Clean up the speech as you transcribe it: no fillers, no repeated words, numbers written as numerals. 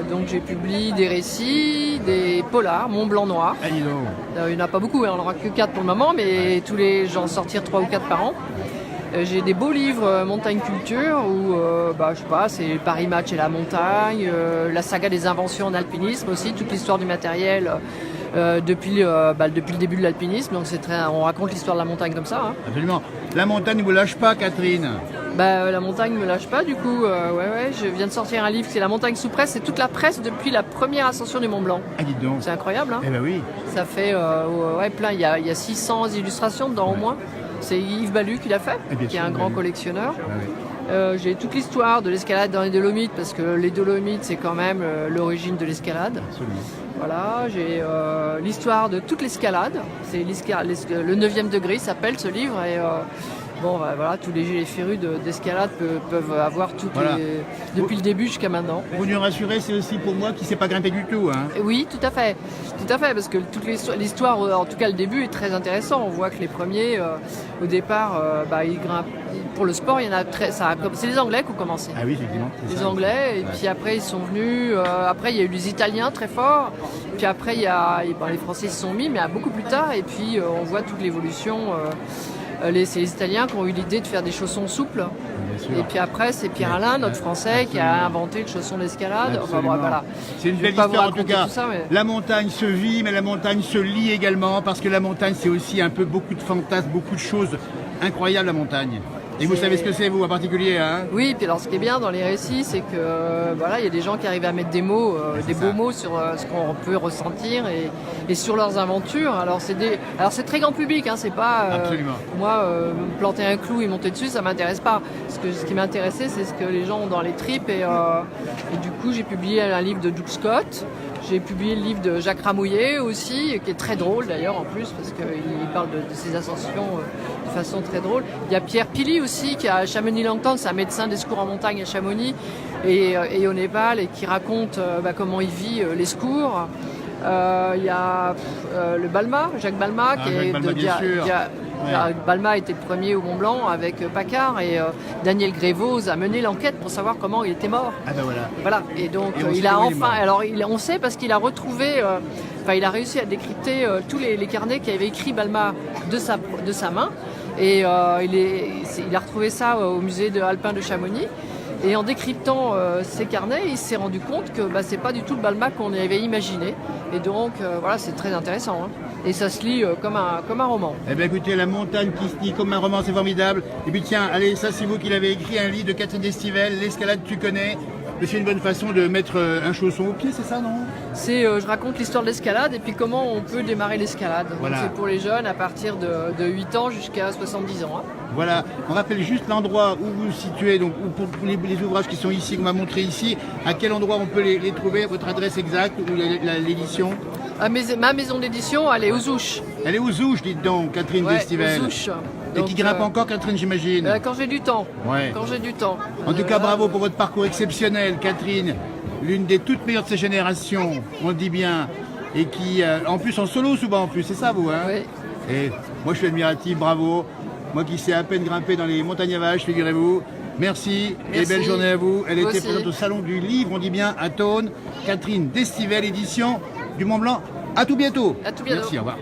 Donc j'ai publié des récits, des polars, Mont Blanc Noir. Ah, dis donc. Il n'y en a pas beaucoup, hein, on n'en aura que 4 pour le moment, mais tous les gens sortir 3 ou 4 par an. J'ai des beaux livres montagne culture où je sais pas, c'est Paris Match et la montagne, la saga des inventions en alpinisme aussi, toute l'histoire du matériel depuis le début de l'alpinisme. Donc on raconte l'histoire de la montagne comme ça. Hein. Absolument. La montagne ne vous lâche pas, Catherine. La montagne ne me lâche pas du coup. Je viens de sortir un livre, c'est La montagne sous presse, c'est toute la presse depuis la première ascension du Mont Blanc. Ah, dites donc. C'est incroyable. Hein. Eh ben oui. Ça fait plein, il y a 600 illustrations dedans au moins. C'est Yves Balu qui l'a fait, qui est un grand collectionneur. J'ai toute l'histoire de l'escalade dans les Dolomites, parce que les Dolomites, c'est quand même l'origine de l'escalade. Absolument. Voilà, j'ai l'histoire de toute l'escalade. C'est le 9e degré, s'appelle ce livre. Et tous les férus d'escalade peuvent avoir depuis le début jusqu'à maintenant. Vous nous rassurez, c'est aussi pour moi qui ne sais pas grimper du tout. Hein. Oui, tout à fait, parce que toute l'histoire, en tout cas le début, est très intéressant. On voit que les premiers, au départ, ils grimpent. Pour le sport, il y en a c'est les Anglais qui ont commencé. Ah oui, effectivement. Les Anglais, et puis après ils sont venus. Après, il y a eu les Italiens très forts. Puis après, les Français s'y sont mis, mais beaucoup plus tard. Et puis, on voit toute l'évolution. C'est les Italiens qui ont eu l'idée de faire des chaussons souples. Et puis après, c'est Pierre Alain, notre Français, qui a inventé le chausson d'escalade. Enfin, voilà. C'est une belle histoire en tout cas. Ça, mais... La montagne se vit, mais la montagne se lit également, parce que la montagne, c'est aussi un peu beaucoup de fantasmes, beaucoup de choses incroyables, la montagne. Et vous savez ce que c'est, vous, en particulier, hein? Oui, puis alors ce qui est bien dans les récits, c'est que il y a des gens qui arrivent à mettre des mots, des beaux mots sur ce qu'on peut ressentir et sur leurs aventures. Alors c'est très grand public, hein, c'est pas moi me planter un clou et monter dessus, ça m'intéresse pas. Ce qui m'intéressait, c'est ce que les gens ont dans les tripes et du coup j'ai publié un livre de Doug Scott. J'ai publié le livre de Jacques Ramouillet aussi, qui est très drôle d'ailleurs en plus, parce qu'il parle de ses ascensions de façon très drôle. Il y a Pierre Pili aussi, qui est à Chamonix-Langtang, c'est un médecin des secours en montagne à Chamonix et au Népal, et qui raconte comment il vit les secours. Il y a le Balma, Jacques Balma, qui est Balma était le premier au Mont Blanc avec Paccard, et Daniel Grévaux a mené l'enquête pour savoir comment il était mort. Ah ben voilà. Voilà. Et donc il a on sait parce qu'il a retrouvé, il a réussi à décrypter tous les carnets qu'avait écrit Balma de sa main, et il a retrouvé ça au musée alpin de Chamonix. Et en décryptant ces carnets, il s'est rendu compte que c'est pas du tout le Balma qu'on avait imaginé. Et donc c'est très intéressant. Hein. Et ça se lit comme un roman. Eh bien écoutez, la montagne qui se lit comme un roman, c'est formidable. Et puis tiens, allez, ça c'est vous qui l'avez écrit, un livre de Catherine Destivelle, L'escalade tu connais. C'est une bonne façon de mettre un chausson au pied, c'est ça, non? Je raconte l'histoire de l'escalade et puis comment on peut démarrer l'escalade. Voilà. C'est pour les jeunes à partir de 8 ans jusqu'à 70 ans. Hein. Voilà, on rappelle juste l'endroit où vous vous situez, donc pour les ouvrages qui sont ici, qu'on m'a montré ici, à quel endroit on peut les trouver, votre adresse exacte ou l'édition? Ma maison d'édition, elle est aux Ouches. Elle est aux Ouches, dites donc, Catherine Destivelle. Aux Ouches. Et qui grimpe encore, Catherine, j'imagine. Quand j'ai du temps. Ouais. Quand j'ai du temps. En tout cas, bravo pour votre parcours exceptionnel, Catherine. L'une des toutes meilleures de ces générations, on le dit bien. Et qui, en plus, en solo souvent, en plus, c'est ça, vous, hein? Oui. Et moi, je suis admiratif, bravo. Moi qui sais à peine grimper dans les montagnes à vaches, figurez-vous. Merci et belle journée à vous. Elle était présente au Salon du Livre, on dit bien, à Thônes. Catherine Destivelle, édition du Mont Blanc. À tout bientôt. À tout bientôt. Merci, au revoir.